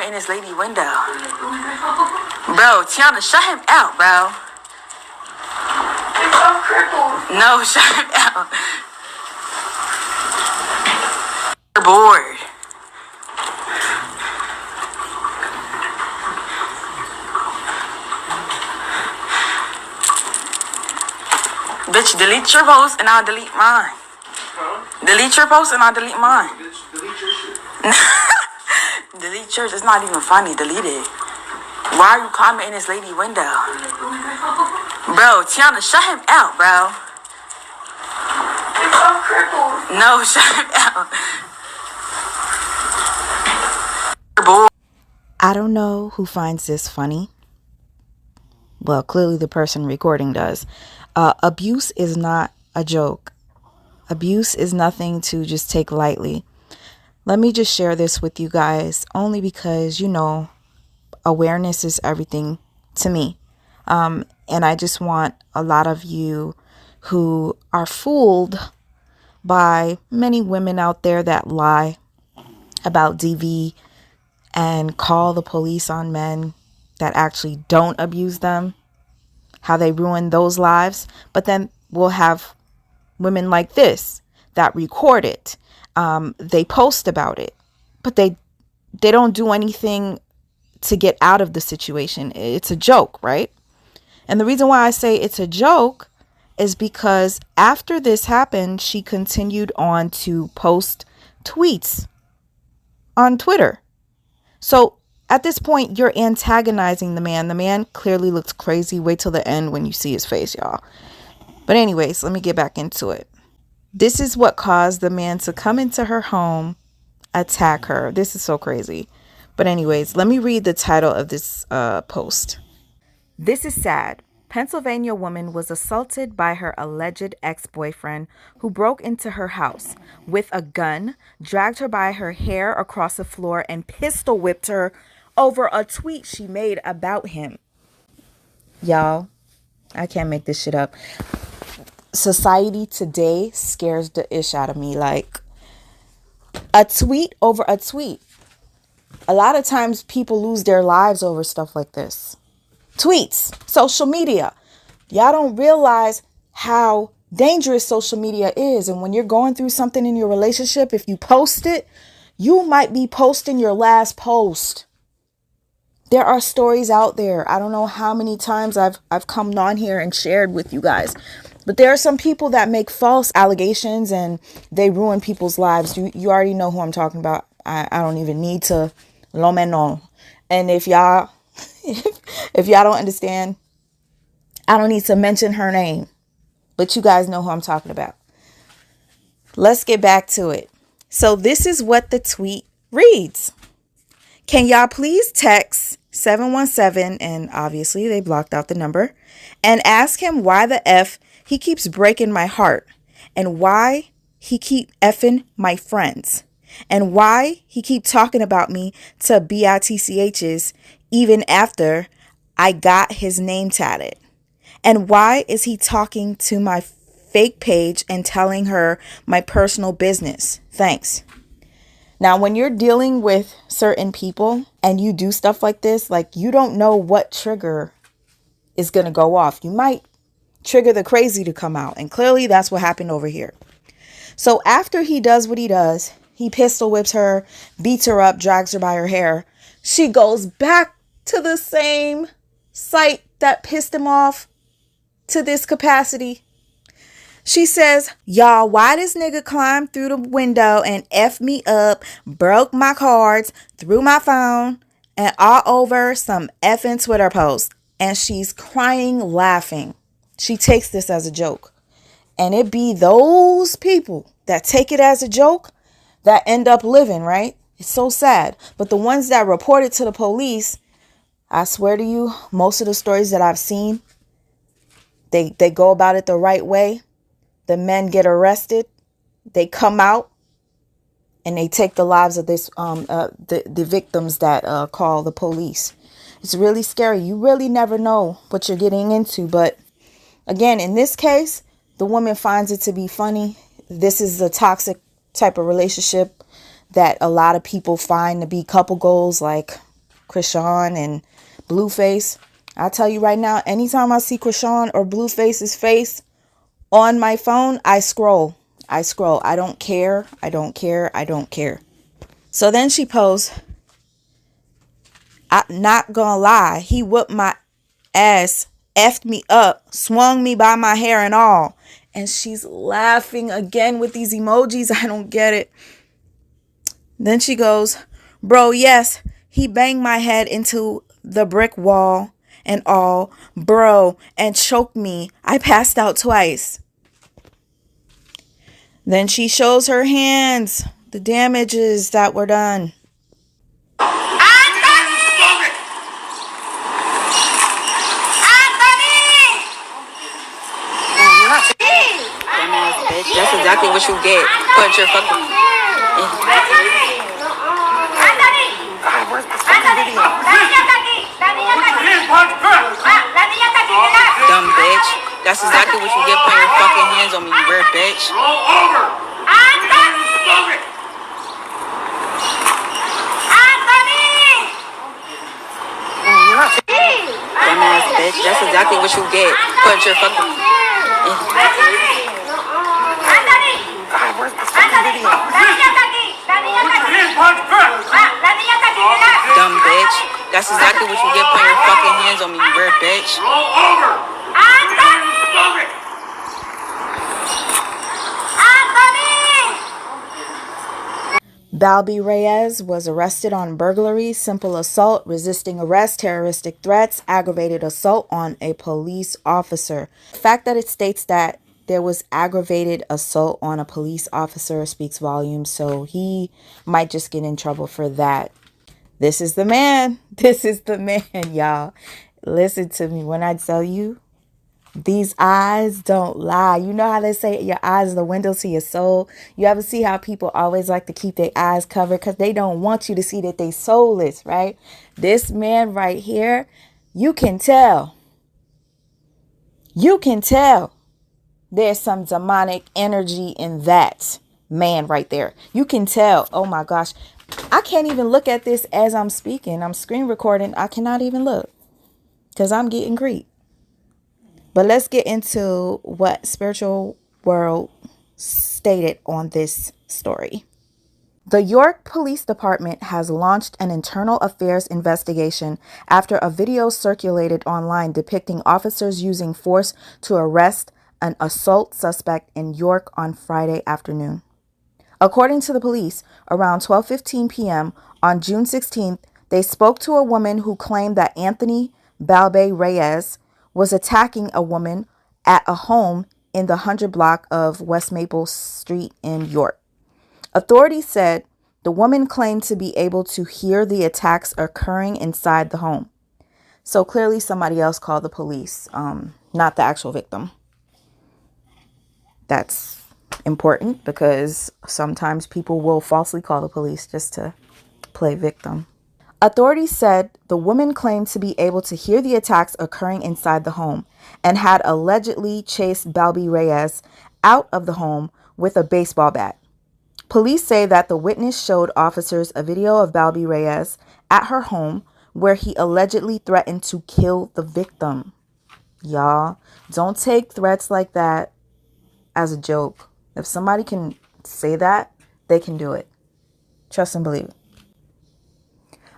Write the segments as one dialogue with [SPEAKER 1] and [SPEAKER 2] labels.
[SPEAKER 1] comment in this lady window. Bro, Tiana, shut him out, bro.
[SPEAKER 2] I'm crippled.
[SPEAKER 1] No, shut him out. You're bored. Bitch, delete your post and I'll delete mine.
[SPEAKER 2] Huh?
[SPEAKER 1] Delete your post and I'll delete mine.
[SPEAKER 2] Bitch, delete your shit.
[SPEAKER 1] Delete yours. It's not even funny. Delete it. Why are you commenting in this lady window? Bro, Tiana, shut him out, bro.
[SPEAKER 2] I'm crippled.
[SPEAKER 1] No, shut him out. You're bored.
[SPEAKER 3] I don't know who finds this funny. Well, clearly the person recording does. Abuse is not a joke. Abuse is nothing to just take lightly. Let me just share this with you guys, only because, awareness is everything to me. And I just want a lot of you who are fooled by many women out there that lie about DV and call the police on men that actually don't abuse them, how they ruin those lives. But then we'll have women like this that record it. They post about it, but they don't do anything to get out of the situation. It's a joke, right? And the reason why I say it's a joke is because after this happened, she continued on to post tweets on Twitter. So at this point, you're antagonizing the man. The man clearly looks crazy. Wait till the end when you see his face, y'all. But anyways, let me get back into it. This is what caused the man to come into her home, attack her. This is so crazy. But anyways, let me read the title of this post. This is sad. Pennsylvania woman was assaulted by her alleged ex-boyfriend who broke into her house with a gun, dragged her by her hair across the floor, and pistol whipped her over a tweet she made about him. Y'all, I can't make this shit up. Society today scares the ish out of me. Like, a tweet over a tweet. A lot of times people lose their lives over stuff like this. Tweets, social media. Y'all don't realize how dangerous social media is. And when you're going through something in your relationship, if you post it, you might be posting your last post. There are stories out there. I don't know how many times I've come on here and shared with you guys. But there are some people that make false allegations and they ruin people's lives. You already know who I'm talking about. I don't even need to know. And if y'all don't understand, I don't need to mention her name. But you guys know who I'm talking about. Let's get back to it. So this is what the tweet reads. Can y'all please text 717, and obviously they blocked out the number, and ask him why the F he keeps breaking my heart, and why he keep effing my friends, and why he keep talking about me to bitchs even after I got his name tatted, and why is he talking to my fake page and telling her my personal business? Thanks. Now, when you're dealing with certain people and you do stuff like this, like, you don't know what trigger is going to go off. You might trigger the crazy to come out. And clearly that's what happened over here. So after he does what he does, he pistol whips her, beats her up, drags her by her hair. She goes back to the same site that pissed him off to this capacity. She says, y'all, why this nigga climbed through the window and F me up, broke my cards, threw my phone, and all over some effing Twitter post. And she's crying, laughing. She takes this as a joke. And it be those people that take it as a joke that end up living, right? It's so sad. But the ones that report it to the police, I swear to you, most of the stories that I've seen, they go about it the right way. The men get arrested, they come out, and they take the lives of this the victims that call the police. It's really scary. You really never know what you're getting into. But again, in this case, the woman finds it to be funny. This is a toxic type of relationship that a lot of people find to be couple goals. Like, Krishan and Blueface. I tell you right now, anytime I see Krishan or Blueface's face on my phone, I scroll. I don't care. I don't care. So then she posts, I'm not gonna lie, he whooped my ass, effed me up, swung me by my hair and all. And she's laughing again with these emojis. I don't get it. Then she goes, bro, yes, he banged my head into the brick wall and all, bro, and choked me. I passed out twice. Then she shows her hands, the damages that were done.
[SPEAKER 1] Dumbass bitch. That's exactly what you get. Put your fucking. Dumb bitch. That's exactly what you get putting your fucking hands on me, you weird bitch. Dumbass bitch. That's exactly what you get. Put your fucking. Dumb bitch. That's exactly what you get putting your fucking hands on me, you weird bitch.
[SPEAKER 3] Balbi Reyes was arrested on burglary, simple assault, resisting arrest, terroristic threats, aggravated assault on a police officer. The fact that it states that there was aggravated assault on a police officer speaks volumes, so he might just get in trouble for that. This is the man. This is the man, y'all. Listen to me when I tell you, these eyes don't lie. You know how they say your eyes are the window to your soul? You ever see how people always like to keep their eyes covered because they don't want you to see that they soulless, right? This man right here, you can tell. You can tell there's some demonic energy in that man right there. You can tell. Oh my gosh. I can't even look at this as I'm speaking. I'm screen recording. I cannot even look because I'm getting creeped. But let's get into what Spiritual World stated on this story. The York Police Department has launched an internal affairs investigation after a video circulated online depicting officers using force to arrest an assault suspect in York on Friday afternoon. According to the police, around 12:15 p.m. on June 16th, they spoke to a woman who claimed that Anthony Balbi Reyes was attacking a woman at a home in the 100 block of West Maple Street in York. Authorities said the woman claimed to be able to hear the attacks occurring inside the home. So clearly somebody else called the police, not the actual victim. That's important because sometimes people will falsely call the police just to play victim. Authorities said the woman claimed to be able to hear the attacks occurring inside the home and had allegedly chased Balbi Reyes out of the home with a baseball bat. Police say that the witness showed officers a video of Balbi Reyes at her home where he allegedly threatened to kill the victim. Y'all, don't take threats like that as a joke. If somebody can say that, they can do it. Trust and believe.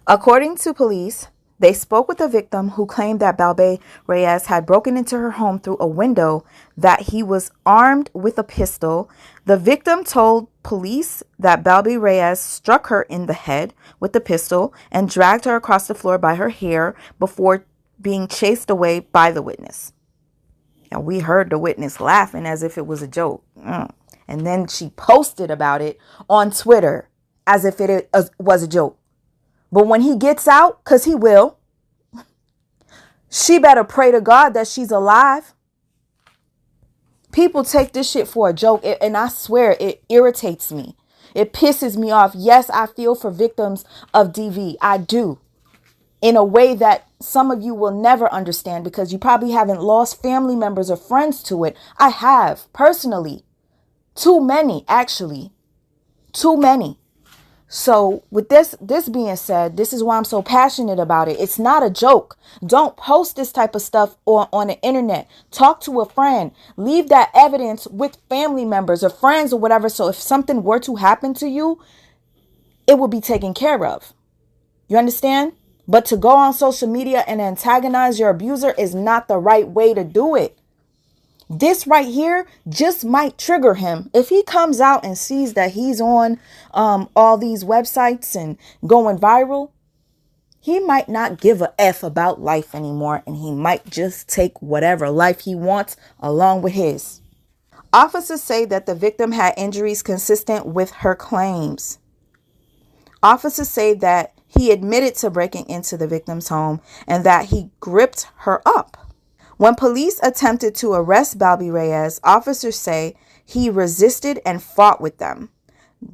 [SPEAKER 3] According to police, they spoke with the victim who claimed that Balbi Reyes had broken into her home through a window, that he was armed with a pistol. The victim told police that Balbi Reyes struck her in the head with the pistol and dragged her across the floor by her hair before being chased away by the witness. And we heard the witness laughing as if it was a joke. And then she posted about it on Twitter as if it was a joke. But when he gets out, because he will, she better pray to God that she's alive. People take this shit for a joke, and I swear it irritates me. It pisses me off. Yes, I feel for victims of DV. I do. In a way that some of you will never understand because you probably haven't lost family members or friends to it. I have, personally. Too many, actually. Too many. So with this being said, this is why I'm so passionate about it. It's not a joke. Don't post this type of stuff on the internet. Talk to a friend. Leave that evidence with family members or friends or whatever. So if something were to happen to you, it will be taken care of. You understand? But to go on social media and antagonize your abuser is not the right way to do it. This right here just might trigger him. If he comes out and sees that he's on all these websites and going viral, he might not give a F about life anymore, and he might just take whatever life he wants along with his. Officers say that the victim had injuries consistent with her claims. Officers say that he admitted to breaking into the victim's home and that he gripped her up. When police attempted to arrest Balbi Reyes, officers say he resisted and fought with them.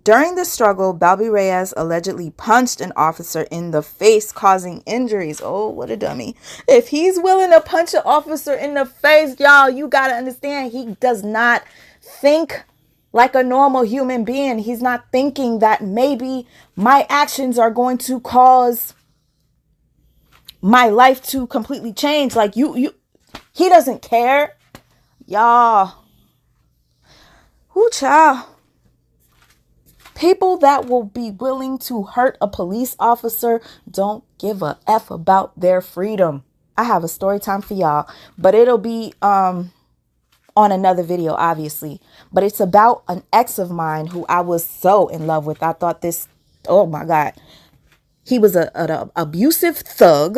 [SPEAKER 3] During the struggle, Balbi Reyes allegedly punched an officer in the face, causing injuries. Oh, what a dummy. If he's willing to punch an officer in the face, y'all, you got to understand he does not think like a normal human being. He's not thinking that maybe my actions are going to cause my life to completely change. Like he doesn't care. Y'all. Whoo, child. People that will be willing to hurt a police officer don't give a F about their freedom. I have a story time for y'all, but it'll be on another video, obviously. But it's about an ex of mine who I was so in love with. I thought this, oh my God. He was an abusive thug.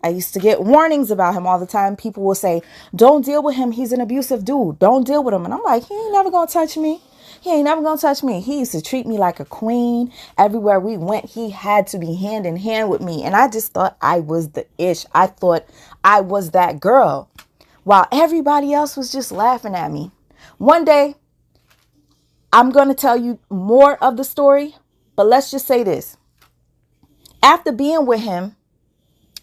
[SPEAKER 3] I used to get warnings about him all the time. People will say, don't deal with him. He's an abusive dude. Don't deal with him. And I'm like, he ain't never going to touch me. He ain't never going to touch me. He used to treat me like a queen. Everywhere we went, he had to be hand in hand with me. And I just thought I was the ish. I thought I was that girl, while everybody else was just laughing at me. One day, I'm going to tell you more of the story, but let's just say this. After being with him,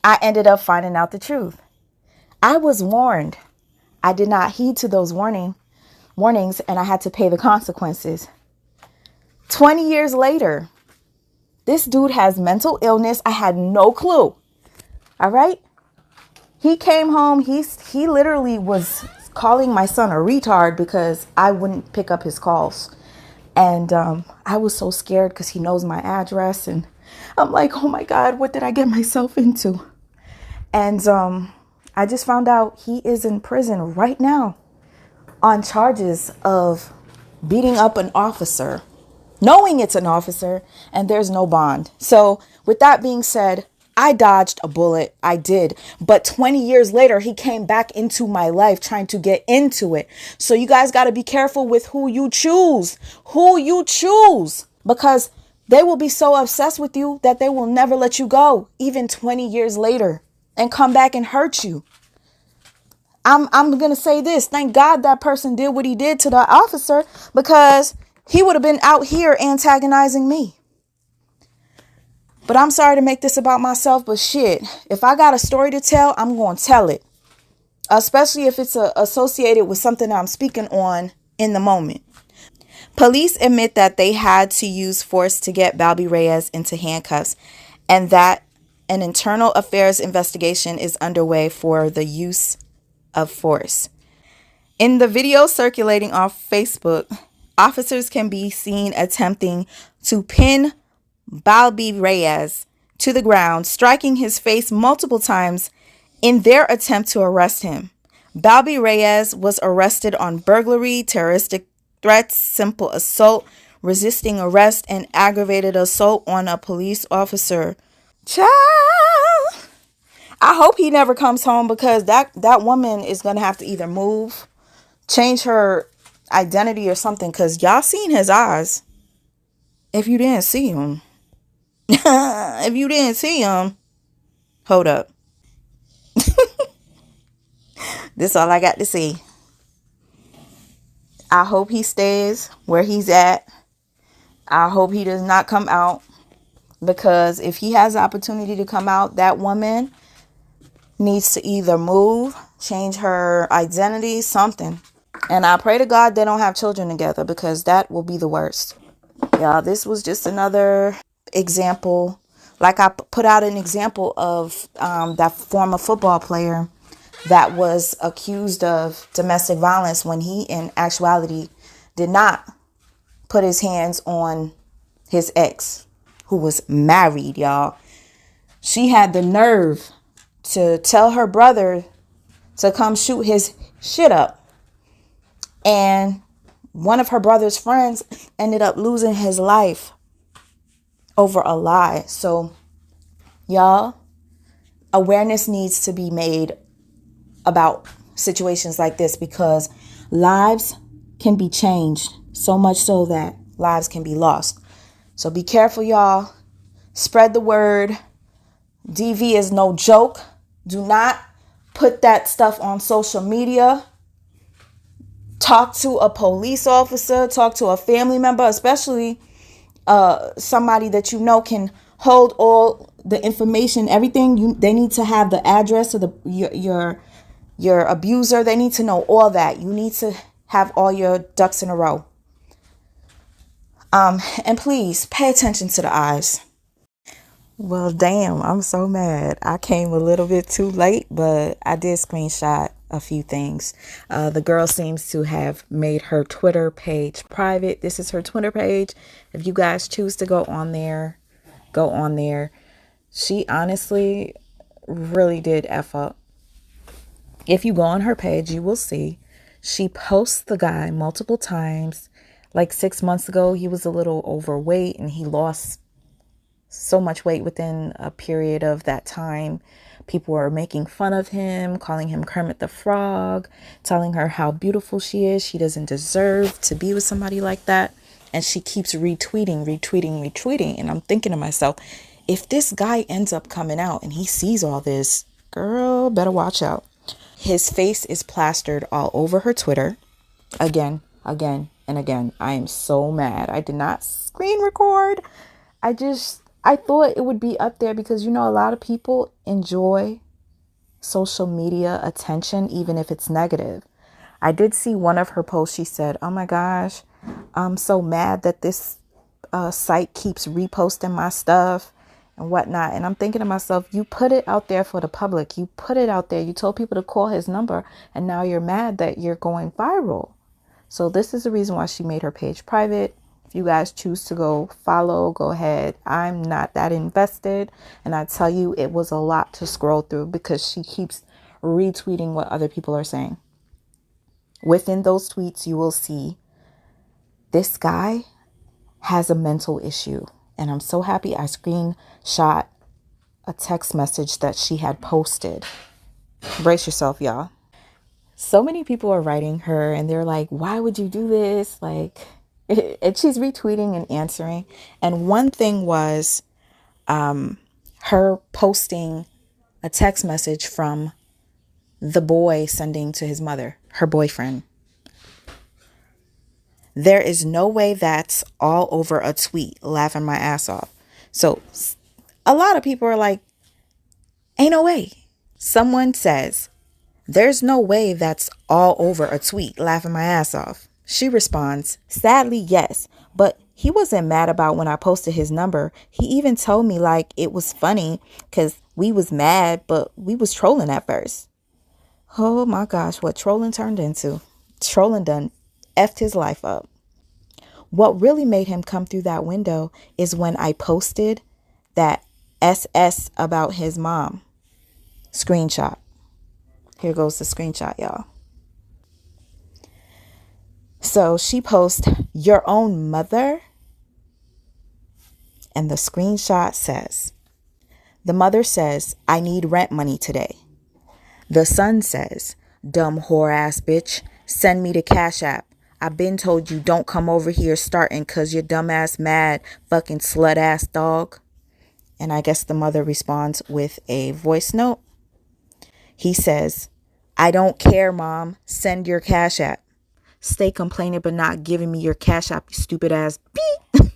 [SPEAKER 3] I ended up finding out the truth. I was warned. I did not heed to those warnings, and I had to pay the consequences. 20 years later, this dude has mental illness. I had no clue. All right? He came home. He literally was calling my son a retard because I wouldn't pick up his calls. And I was so scared because he knows my address. And I'm like, oh my God, what did I get myself into? And I just found out he is in prison right now on charges of beating up an officer, knowing it's an officer, and there's no bond. So with that being said, I dodged a bullet. I did. But 20 years later, he came back into my life trying to get into it. So you guys got to be careful with who you choose, because they will be so obsessed with you that they will never let you go, even 20 years later, and come back and hurt you. I'm going to say this. Thank God that person did what he did to the officer, because he would have been out here antagonizing me. But I'm sorry to make this about myself, but shit, if I got a story to tell, I'm going to tell it. Especially if it's associated with something I'm speaking on in the moment. Police admit that they had to use force to get Balbi Reyes into handcuffs, and that an internal affairs investigation is underway for the use of force. In the video circulating on Facebook, officers can be seen attempting to pin Balbi Reyes to the ground, striking his face multiple times in their attempt to arrest him. Balbi Reyes was arrested on burglary, terroristic threats, simple assault, resisting arrest, and aggravated assault on a police officer. Child, I hope he never comes home, because that woman is going to have to either move, change her identity or something, because y'all seen his eyes. If you didn't see him. If you didn't see him, hold up. This is all I got to say. I hope he stays where he's at. I hope he does not come out, because if he has the opportunity to come out, that woman needs to either move, change her identity, something. And I pray to God they don't have children together, because that will be the worst. Y'all, this was just another example. Like I put out an example of that former football player that was accused of domestic violence when he, in actuality, did not put his hands on his ex, who was married, y'all. She had the nerve to tell her brother to come shoot his shit up. And one of her brother's friends ended up losing his life over a lie. So, y'all, awareness needs to be made about situations like this, because lives can be changed, so much so that lives can be lost. So be careful, y'all. Spread the word. DV is no joke. Do not put that stuff on social media. Talk to a police officer, talk to a family member, especially somebody that you know can hold all the information, everything. They need to have the address of your abuser. They need to know all that. You need to have all your ducks in a row. And please pay attention to the eyes. Well, damn, I'm so mad. I came a little bit too late, but I did screenshot a few things. The girl seems to have made her Twitter page private. This is her Twitter page. If you guys choose to go on there, go on there. She honestly really did F up. If you go on her page, you will see she posts the guy multiple times. Like 6 months ago, he was a little overweight and he lost so much weight within a period of that time. People were making fun of him, calling him Kermit the Frog, telling her how beautiful she is. She doesn't deserve to be with somebody like that. And she keeps retweeting. And I'm thinking to myself, if this guy ends up coming out and he sees all this, girl, better watch out. His face is plastered all over her Twitter. Again, and again. I am so mad. I did not screen record. I thought it would be up there because, you know, a lot of people enjoy social media attention, even if it's negative. I did see one of her posts. She said, oh my gosh, I'm so mad that this site keeps reposting my stuff and whatnot. And I'm thinking to myself, you put it out there for the public. You put it out there. You told people to call his number. And now you're mad that you're going viral. So this is the reason why she made her page private. If you guys choose to go follow, go ahead. I'm not that invested. And I tell you, it was a lot to scroll through because she keeps retweeting what other people are saying. Within those tweets, you will see this guy has a mental issue. And I'm so happy I screenshot a text message that she had posted. Brace yourself, y'all. So many people are writing her and they're like, why would you do this? Like, and she's retweeting and answering. And one thing was her posting a text message from the boy sending to his mother, her boyfriend. There is no way that's all over a tweet, laughing my ass off. So a lot of people are like, ain't no way. Someone says, there's no way that's all over a tweet, laughing my ass off. She responds, sadly, yes, but he wasn't mad about when I posted his number. He even told me like it was funny because we was mad, but we was trolling at first. Oh my gosh, what trolling turned into. Trolling done effed his life up. What really made him come through that window is when I posted that SS about his mom. Screenshot. Here goes the screenshot, y'all. So she posts, your own mother. And the screenshot says, the mother says, I need rent money today. The son says, dumb whore ass bitch, send me the Cash App. I been told you don't come over here starting cause you're dumb ass mad fucking slut ass dog. And I guess the mother responds with a voice note. He says, I don't care, mom. Send your Cash App. Stay complaining but not giving me your Cash App, you stupid ass beep.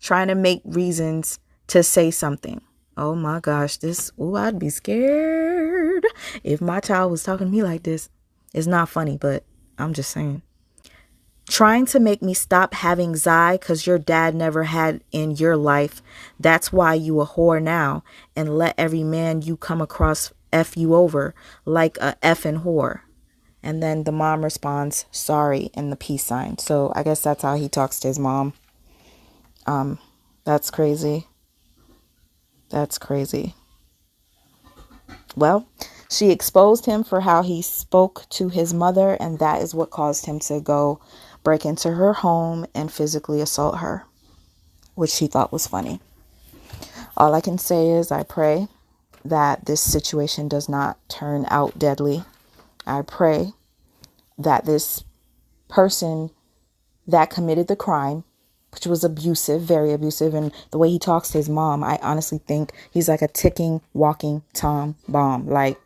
[SPEAKER 3] Trying to make reasons to say something. Oh my gosh, I'd be scared if my child was talking to me like this. It's not funny, but I'm just saying. Trying to make me stop having Zai because your dad never had in your life. That's why you a whore now, and let every man you come across F you over like a effing whore. And then the mom responds, sorry, and the peace sign. So I guess that's how he talks to his mom. That's crazy. That's crazy. Well, she exposed him for how he spoke to his mother, and that is what caused him to go break into her home and physically assault her, which she thought was funny. All I can say is I pray that this situation does not turn out deadly. I pray that this person that committed the crime, which was abusive, very abusive, and the way he talks to his mom, I honestly think he's like a ticking, walking time bomb. Like,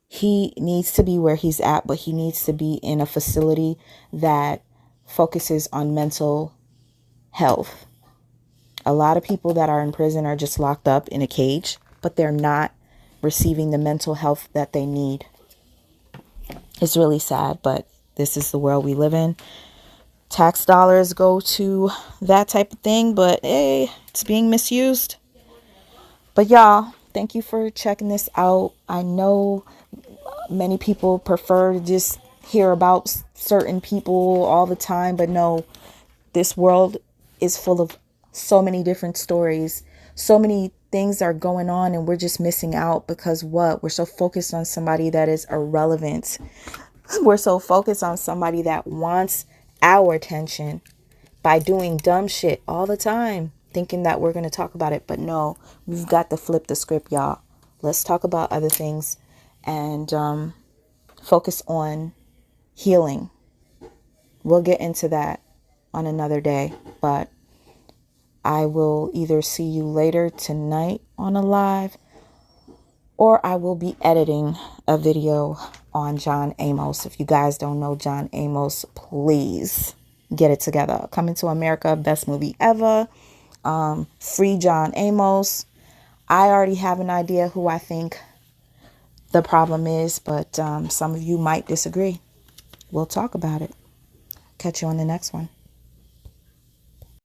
[SPEAKER 3] he needs to be where he's at, but he needs to be in a facility that focuses on mental health. A lot of people that are in prison are just locked up in a cage, but they're not receiving the mental health that they need. It's really sad, but this is the world we live in. Tax dollars go to that type of thing, but hey, it's being misused. But y'all, thank you for checking this out. I know many people prefer to just hear about certain people all the time, but no, this world is full of so many different stories. So many things are going on, and we're just missing out because what? We're so focused on somebody that is irrelevant. We're so focused on somebody that wants our attention by doing dumb shit all the time, thinking that we're going to talk about it. But no, we've got to flip the script, y'all. Let's talk about other things and focus on healing. We'll get into that on another day, but I will either see you later tonight on a live, or I will be editing a video on John Amos. If you guys don't know John Amos, please get it together. Coming to America, best movie ever. Free John Amos. I already have an idea who I think the problem is, but some of you might disagree. We'll talk about it. Catch you on the next one.